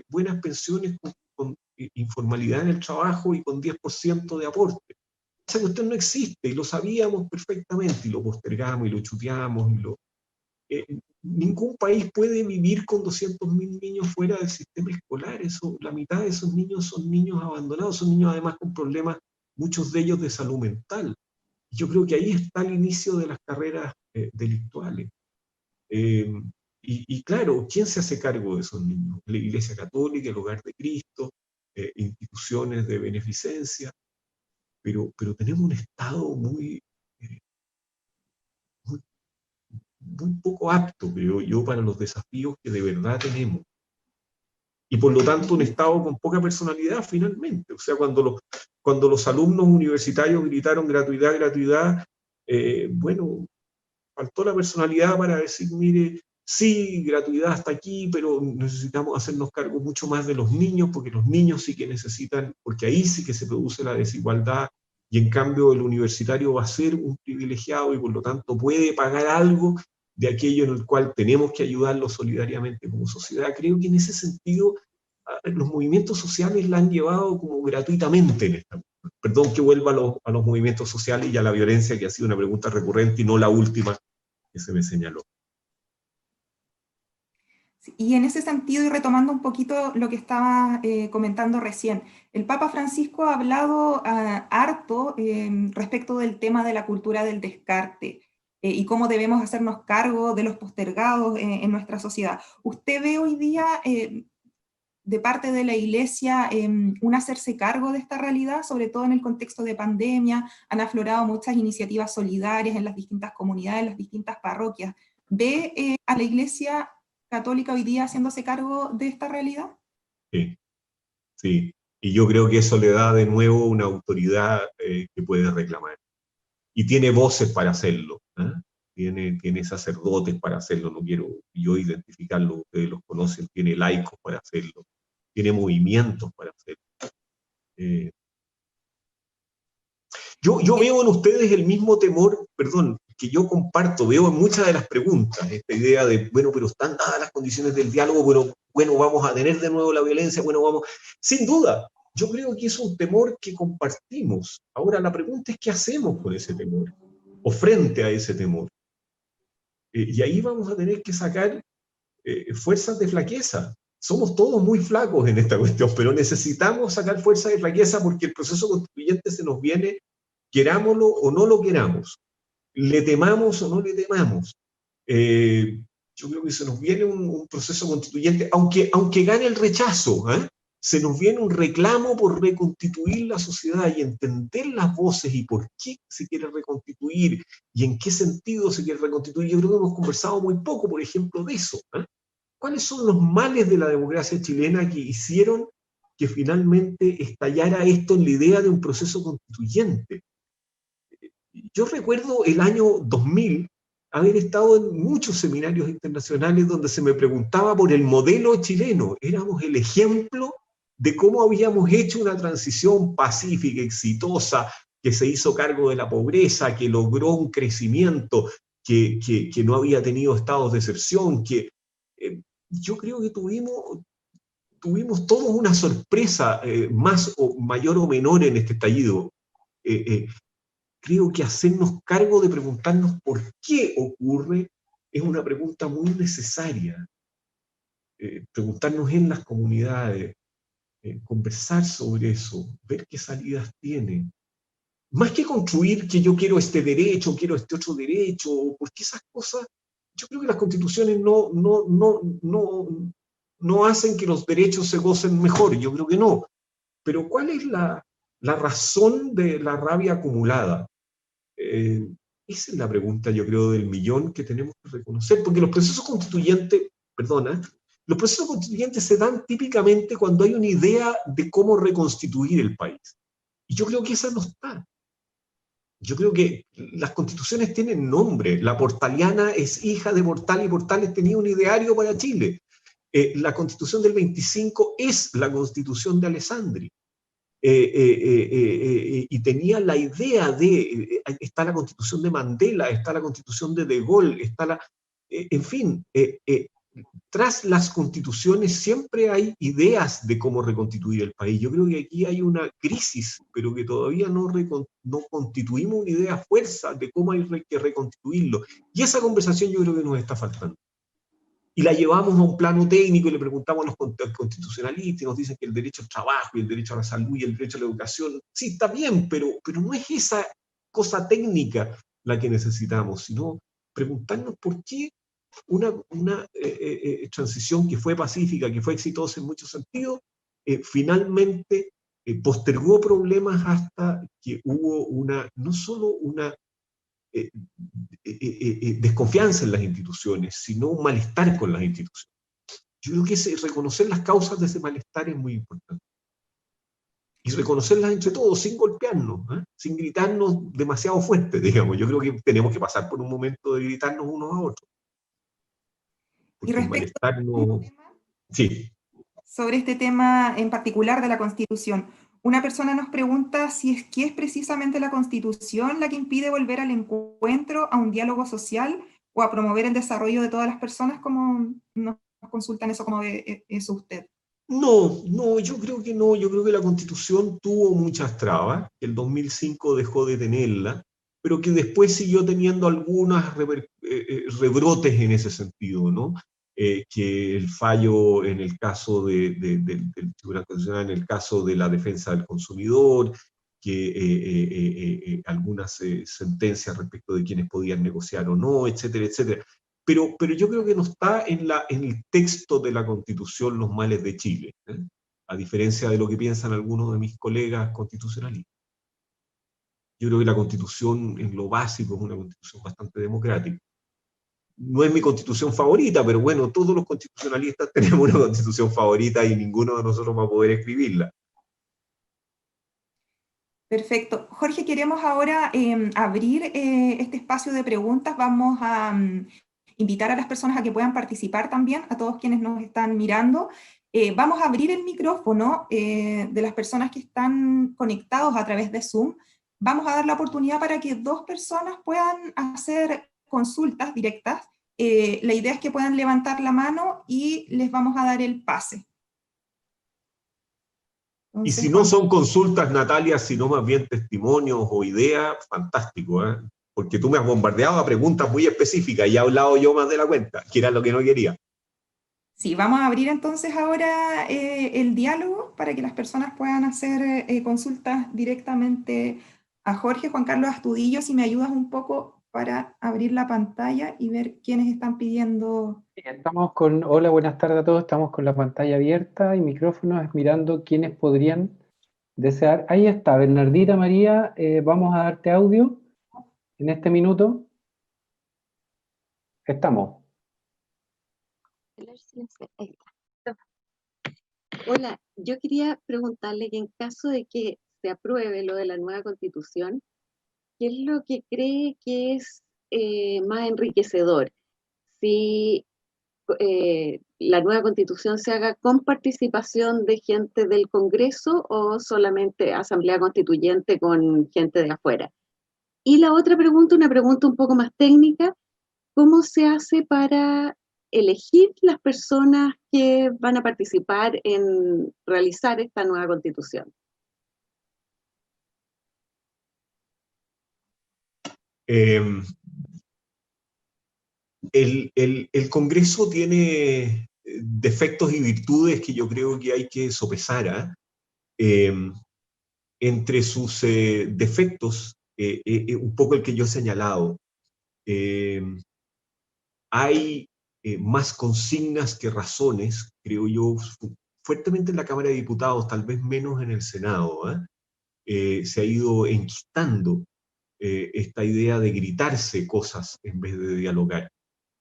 buenas pensiones con informalidad en el trabajo y con 10% de aporte. Esa cuestión no existe y lo sabíamos perfectamente y lo postergamos y lo chuteamos. Ningún país puede vivir con 200.000 niños fuera del sistema escolar. La mitad de esos niños son niños abandonados, son niños además con problemas, muchos de ellos de salud mental. Yo creo que ahí está el inicio de las carreras delictuales. Y claro, ¿quién se hace cargo de esos niños? La Iglesia Católica, el Hogar de Cristo, instituciones de beneficencia, pero tenemos un Estado muy poco apto, creo yo, para los desafíos que de verdad tenemos. Y por lo tanto un Estado con poca personalidad finalmente. O sea, cuando los alumnos universitarios gritaron gratuidad, gratuidad, bueno, faltó la personalidad para decir, mire, sí, gratuidad hasta aquí, pero necesitamos hacernos cargo mucho más de los niños, porque los niños sí que necesitan, porque ahí sí que se produce la desigualdad, y en cambio el universitario va a ser un privilegiado y por lo tanto puede pagar algo de aquello en el cual tenemos que ayudarlo solidariamente como sociedad. Creo que en ese sentido los movimientos sociales la han llevado como gratuitamente en esta. Perdón que vuelva a los movimientos sociales y a la violencia, que ha sido una pregunta recurrente y no la última que se me señaló. Y en ese sentido, y retomando un poquito lo que estaba comentando recién, el Papa Francisco ha hablado harto respecto del tema de la cultura del descarte y cómo debemos hacernos cargo de los postergados en nuestra sociedad. ¿Usted ve hoy día de parte de la Iglesia un hacerse cargo de esta realidad, sobre todo en el contexto de pandemia? Han aflorado muchas iniciativas solidarias en las distintas comunidades, en las distintas parroquias. ¿Ve a la Iglesia Católica hoy día haciéndose cargo de esta realidad? Sí, sí. Y yo creo que eso le da de nuevo una autoridad que puede reclamar. Y tiene voces para hacerlo, ¿eh? Tiene sacerdotes para hacerlo, no quiero yo identificarlo, ustedes los conocen, tiene laicos para hacerlo, tiene movimientos para hacerlo. Yo veo en ustedes el mismo temor, perdón, que yo comparto, veo en muchas de las preguntas, esta idea de, bueno, pero están dadas las condiciones del diálogo, bueno, vamos a tener de nuevo la violencia, bueno, vamos, sin duda, yo creo que es un temor que compartimos. Ahora la pregunta es, ¿qué hacemos con ese temor? O frente a ese temor. Y ahí vamos a tener que sacar fuerzas de flaqueza. Somos todos muy flacos en esta cuestión, pero necesitamos sacar fuerzas de flaqueza porque el proceso constituyente se nos viene, querámoslo o no lo queramos, le temamos o no le temamos. Yo creo que se nos viene un proceso constituyente, aunque gane el rechazo, se nos viene un reclamo por reconstituir la sociedad y entender las voces y por qué se quiere reconstituir y en qué sentido se quiere reconstituir. Yo creo que hemos conversado muy poco, por ejemplo, de eso. ¿Cuáles son los males de la democracia chilena que hicieron que finalmente estallara esto en la idea de un proceso constituyente? Yo recuerdo el año 2000 haber estado en muchos seminarios internacionales donde se me preguntaba por el modelo chileno. Éramos el ejemplo de cómo habíamos hecho una transición pacífica, exitosa, que se hizo cargo de la pobreza, que logró un crecimiento, que no había tenido estados de excepción, que yo creo que tuvimos todos una sorpresa, más o mayor o menor en este estallido. Creo que hacernos cargo de preguntarnos por qué ocurre es una pregunta muy necesaria. Preguntarnos en las comunidades, conversar sobre eso, ver qué salidas tiene. Más que construir que yo quiero este derecho, quiero este otro derecho, porque esas cosas, yo creo que las constituciones no hacen que los derechos se gocen mejor, yo creo que no. Pero ¿cuál es la razón de la rabia acumulada? Esa es la pregunta, yo creo, del millón que tenemos que reconocer, porque los procesos constituyentes, los procesos constituyentes se dan típicamente cuando hay una idea de cómo reconstituir el país. Y yo creo que esa no está. Yo creo que las constituciones tienen nombre. La portaliana es hija de Portal y Portales tenía un ideario para Chile. La constitución del 25 es la constitución de Alessandri. Y tenía la idea de, está la constitución de Mandela, está la constitución de Gaulle, está en fin, tras las constituciones siempre hay ideas de cómo reconstituir el país. Yo creo que aquí hay una crisis, pero que todavía no constituimos una idea fuerza de cómo hay que reconstituirlo. Y esa conversación yo creo que nos está faltando. Y la llevamos a un plano técnico y le preguntamos a los constitucionalistas y nos dicen que el derecho al trabajo y el derecho a la salud y el derecho a la educación, sí, está bien, pero no es esa cosa técnica la que necesitamos, sino preguntarnos por qué una transición que fue pacífica, que fue exitosa en muchos sentidos, finalmente postergó problemas hasta que hubo no solo una desconfianza en las instituciones, sino un malestar con las instituciones. Yo creo que reconocer las causas de ese malestar es muy importante. Y reconocerlas entre todos, sin golpearnos, sin gritarnos demasiado fuerte, digamos. Yo creo que tenemos que pasar por un momento de gritarnos unos a otros. Porque y respecto el malestar no... Sí. Sobre este tema en particular de la Constitución, una persona nos pregunta si es que es precisamente la Constitución la que impide volver al encuentro, a un diálogo social o a promover el desarrollo de todas las personas, como nos consultan eso, como ve eso usted. No, yo creo que no. Yo creo que la Constitución tuvo muchas trabas, que el 2005 dejó de tenerla, pero que después siguió teniendo algunas rebrotes en ese sentido, ¿no? Que el fallo en el caso del Tribunal Constitucional, en el caso de la defensa del consumidor, que algunas sentencias respecto de quienes podían negociar o no, etcétera, etcétera. pero yo creo que no está en el texto de la Constitución los males de Chile, a diferencia de lo que piensan algunos de mis colegas constitucionalistas. Yo creo que la Constitución, en lo básico, es una Constitución bastante democrática. No es mi Constitución favorita, pero bueno, todos los constitucionalistas tenemos una Constitución favorita y ninguno de nosotros va a poder escribirla. Perfecto. Jorge, queremos ahora abrir este espacio de preguntas. Vamos a invitar a las personas a que puedan participar también, a todos quienes nos están mirando. Vamos a abrir el micrófono de las personas que están conectados a través de Zoom. Vamos a dar la oportunidad para que 2 personas puedan hacer consultas directas. La idea es que puedan levantar la mano y les vamos a dar el pase. Entonces, y si no son consultas, Natalia, sino más bien testimonios o ideas, fantástico, ¿eh? Porque tú me has bombardeado a preguntas muy específicas y he hablado yo más de la cuenta, que era lo que no quería. Sí, vamos a abrir entonces ahora el diálogo para que las personas puedan hacer consultas directamente a Jorge. Juan Carlos Astudillo, si me ayudas un poco para abrir la pantalla y ver quiénes están pidiendo. Estamos con, hola, buenas tardes a todos, estamos con la pantalla abierta y micrófonos mirando quiénes podrían desear. Ahí está, Bernardita María, vamos a darte audio en este minuto. Estamos. Ahí está. Hola, yo quería preguntarle que en caso de que se apruebe lo de la nueva Constitución, ¿qué es lo que cree que es más enriquecedor? Si la nueva Constitución se haga con participación de gente del Congreso o solamente Asamblea Constituyente con gente de afuera. Y la otra pregunta, una pregunta un poco más técnica, ¿cómo se hace para elegir las personas que van a participar en realizar esta nueva Constitución? El Congreso tiene defectos y virtudes que yo creo que hay que sopesar. Entre sus defectos, un poco el que yo he señalado, hay más consignas que razones, creo yo, fuertemente en la Cámara de Diputados, tal vez menos en el Senado. Se ha ido enquistando esta idea de gritarse cosas en vez de dialogar.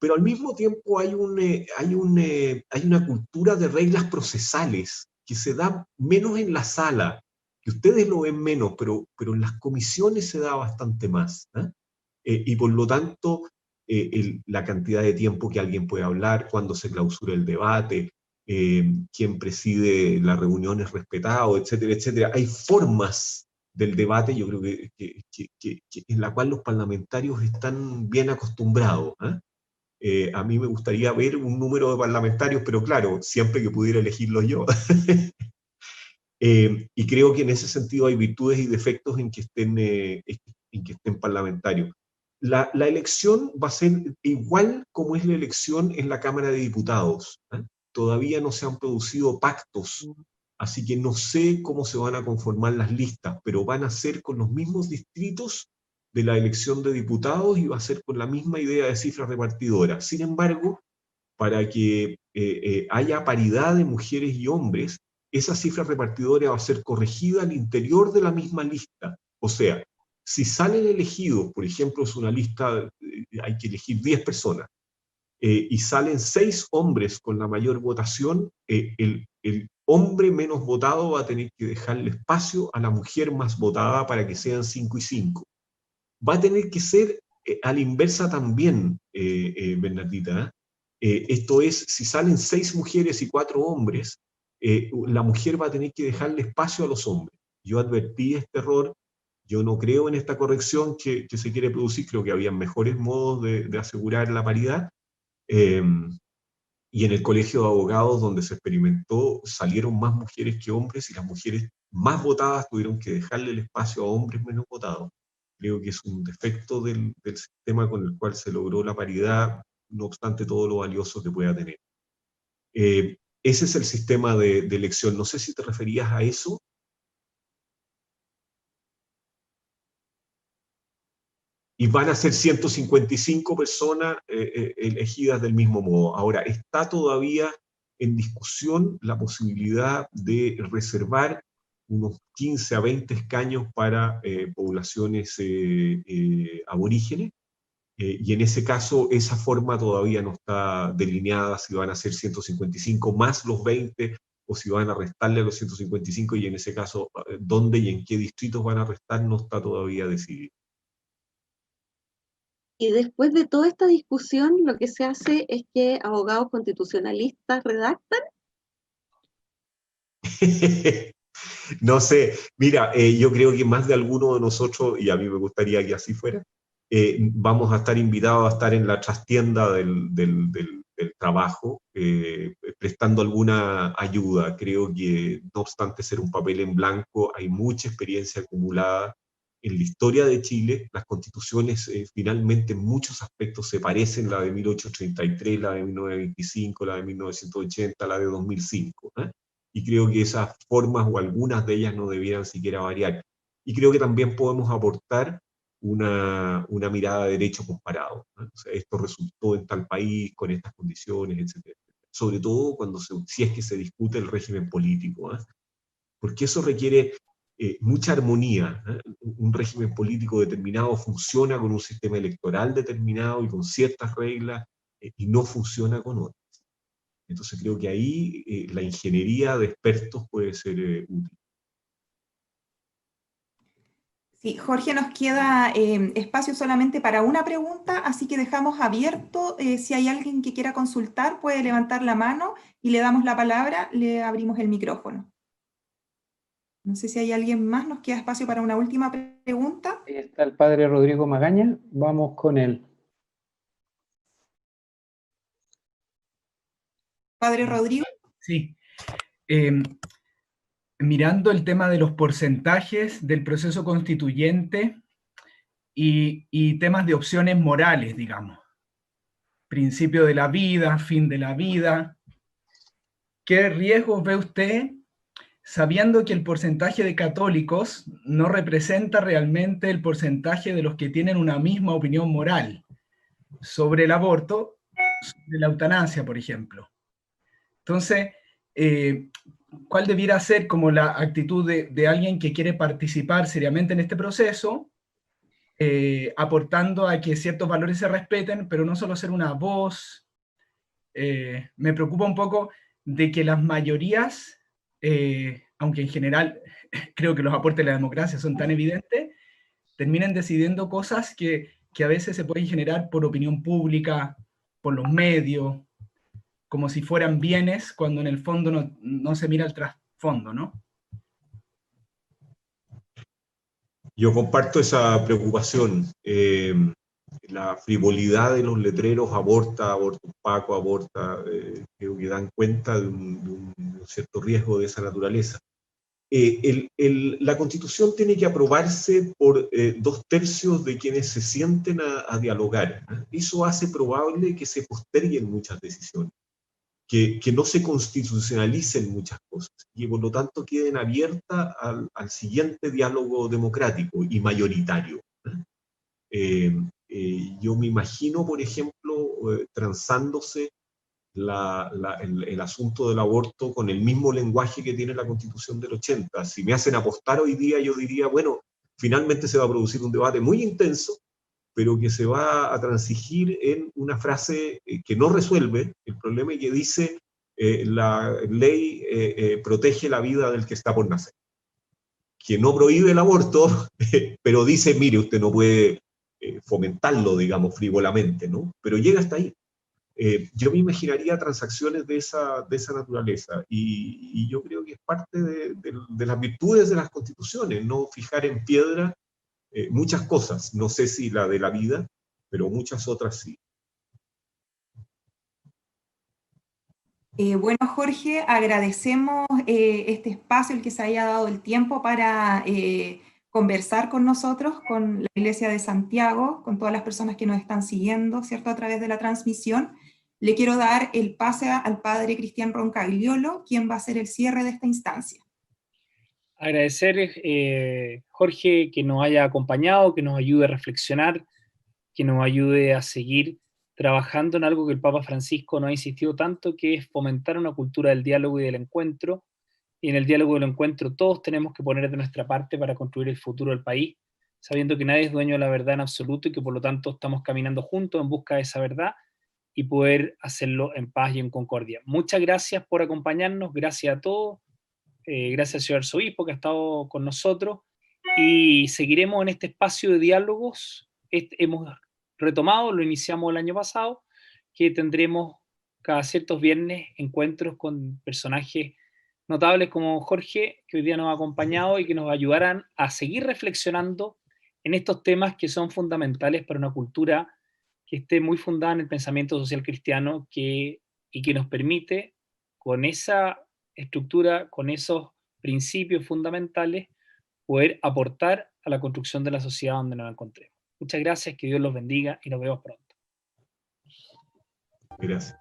Pero al mismo tiempo hay una cultura de reglas procesales que se da menos en la sala, que ustedes lo ven menos, pero en las comisiones se da bastante más. Y por lo tanto, la cantidad de tiempo que alguien puede hablar, cuando se clausura el debate, quién preside la reunión es respetado, etcétera, etcétera. Hay formas del debate, yo creo que en la cual los parlamentarios están bien acostumbrados. A mí me gustaría ver un número de parlamentarios, pero claro, siempre que pudiera elegirlos yo. Y creo que en ese sentido hay virtudes y defectos en que estén parlamentarios. La elección va a ser igual como es la elección en la Cámara de Diputados. Todavía no se han producido pactos, así que no sé cómo se van a conformar las listas, pero van a ser con los mismos distritos de la elección de diputados y va a ser con la misma idea de cifra repartidora. Sin embargo, para que haya paridad de mujeres y hombres, esa cifra repartidora va a ser corregida al interior de la misma lista. O sea, si salen elegidos, por ejemplo, es una lista, hay que elegir 10 personas, y salen 6 hombres con la mayor votación, el hombre menos votado va a tener que dejarle espacio a la mujer más votada para que sean 5 y 5. Va a tener que ser a la inversa también, Bernardita. Esto es, si salen 6 mujeres y 4 hombres, la mujer va a tener que dejarle espacio a los hombres. Yo advertí este error, yo no creo en esta corrección que se quiere producir, creo que había mejores modos de asegurar la paridad. Y en el colegio de abogados donde se experimentó, salieron más mujeres que hombres y las mujeres más votadas tuvieron que dejarle el espacio a hombres menos votados. Creo que es un defecto del sistema con el cual se logró la paridad, no obstante todo lo valioso que pueda tener. Ese es el sistema de elección. No sé si te referías a eso. y van a ser 155 personas elegidas del mismo modo. Ahora, está todavía en discusión la posibilidad de reservar unos 15 a 20 escaños para poblaciones aborígenes, y en ese caso esa forma todavía no está delineada, si van a ser 155 más los 20, o si van a restarle a los 155, y en ese caso dónde y en qué distritos van a restar no está todavía decidido. Y después de toda esta discusión, lo que se hace es que abogados constitucionalistas redactan. No sé, mira, yo creo que más de alguno de nosotros, y a mí me gustaría que así fuera, vamos a estar invitados a estar en la trastienda del trabajo, prestando alguna ayuda. Creo que, no obstante ser un papel en blanco, hay mucha experiencia acumulada en la historia de Chile. Las constituciones finalmente en muchos aspectos se parecen, la de 1833, la de 1925, la de 1980, la de 2005, ¿eh? Y creo que esas formas o algunas de ellas no debieran siquiera variar. Y creo que también podemos aportar una mirada de derecho comparado, ¿no? O sea, esto resultó en tal país, con estas condiciones, etc. Sobre todo cuando si es que se discute el régimen político, ¿eh? Porque eso requiere mucha armonía, ¿eh? Un régimen político determinado funciona con un sistema electoral determinado y con ciertas reglas, y no funciona con otras. Entonces creo que ahí la ingeniería de expertos puede ser útil. Sí, Jorge, nos queda espacio solamente para una pregunta, así que dejamos abierto. Si hay alguien que quiera consultar, puede levantar la mano y le damos la palabra, le abrimos el micrófono. No sé si hay alguien más, nos queda espacio para una última pregunta. Ahí está el padre Rodrigo Magaña, vamos con él. Padre Rodrigo. Sí. Mirando el tema de los porcentajes del proceso constituyente y temas de opciones morales, digamos. Principio de la vida, fin de la vida. ¿Qué riesgos ve usted sabiendo que el porcentaje de católicos no representa realmente el porcentaje de los que tienen una misma opinión moral sobre el aborto, sobre la eutanasia, por ejemplo? Entonces, ¿cuál debiera ser como la actitud de alguien que quiere participar seriamente en este proceso, aportando a que ciertos valores se respeten, pero no solo ser una voz? Me preocupa un poco de que las mayorías, aunque en general creo que los aportes de la democracia son tan evidentes, terminen decidiendo cosas que a veces se pueden generar por opinión pública, por los medios, como si fueran bienes, cuando en el fondo no se mira el trasfondo, ¿no? Yo comparto esa preocupación. La frivolidad de los letreros, aborta, aborto Paco, aborta, creo que dan cuenta de un cierto riesgo de esa naturaleza. La Constitución tiene que aprobarse por 2/3 de quienes se sienten a dialogar, ¿eh? Eso hace probable que se posterguen muchas decisiones, que no se constitucionalicen muchas cosas, y por lo tanto queden abiertas al siguiente diálogo democrático y mayoritario. Yo me imagino, por ejemplo, transándose el asunto del aborto con el mismo lenguaje que tiene la Constitución del 80. Si me hacen apostar hoy día, yo diría, bueno, finalmente se va a producir un debate muy intenso, pero que se va a transigir en una frase que no resuelve el problema y que dice la ley protege la vida del que está por nacer. Que no prohíbe el aborto, pero dice, mire, usted no puede fomentarlo, digamos, frívolamente, ¿no? Pero llega hasta ahí. Yo me imaginaría transacciones de esa naturaleza, y yo creo que es parte de las virtudes de las constituciones, no fijar en piedra muchas cosas, no sé si la de la vida, pero muchas otras sí. Bueno, Jorge, agradecemos este espacio, el que se haya dado el tiempo para conversar con nosotros, con la Iglesia de Santiago, con todas las personas que nos están siguiendo, ¿cierto?, a través de la transmisión. Le quiero dar el pase al padre Cristian Roncagliolo, quien va a hacer el cierre de esta instancia. Agradecer, Jorge, que nos haya acompañado, que nos ayude a reflexionar que nos ayude a seguir trabajando en algo que el Papa Francisco nos ha insistido tanto, que es fomentar una cultura del diálogo y del encuentro. Y en el diálogo y el encuentro todos tenemos que poner de nuestra parte para construir el futuro del país, sabiendo que nadie es dueño de la verdad en absoluto y que por lo tanto estamos caminando juntos en busca de esa verdad y poder hacerlo en paz y en concordia. Muchas gracias por acompañarnos, gracias a todos, gracias al señor arzobispo que ha estado con nosotros, y seguiremos en este espacio de diálogos. Hemos retomado, lo iniciamos el año pasado, que tendremos cada ciertos viernes encuentros con personajes notables como Jorge, que hoy día nos ha acompañado y que nos ayudarán a seguir reflexionando en estos temas que son fundamentales para una cultura que esté muy fundada en el pensamiento social cristiano y que nos permite, con esa estructura, con esos principios fundamentales, poder aportar a la construcción de la sociedad donde nos encontremos. Muchas gracias, que Dios los bendiga y nos vemos pronto. Gracias.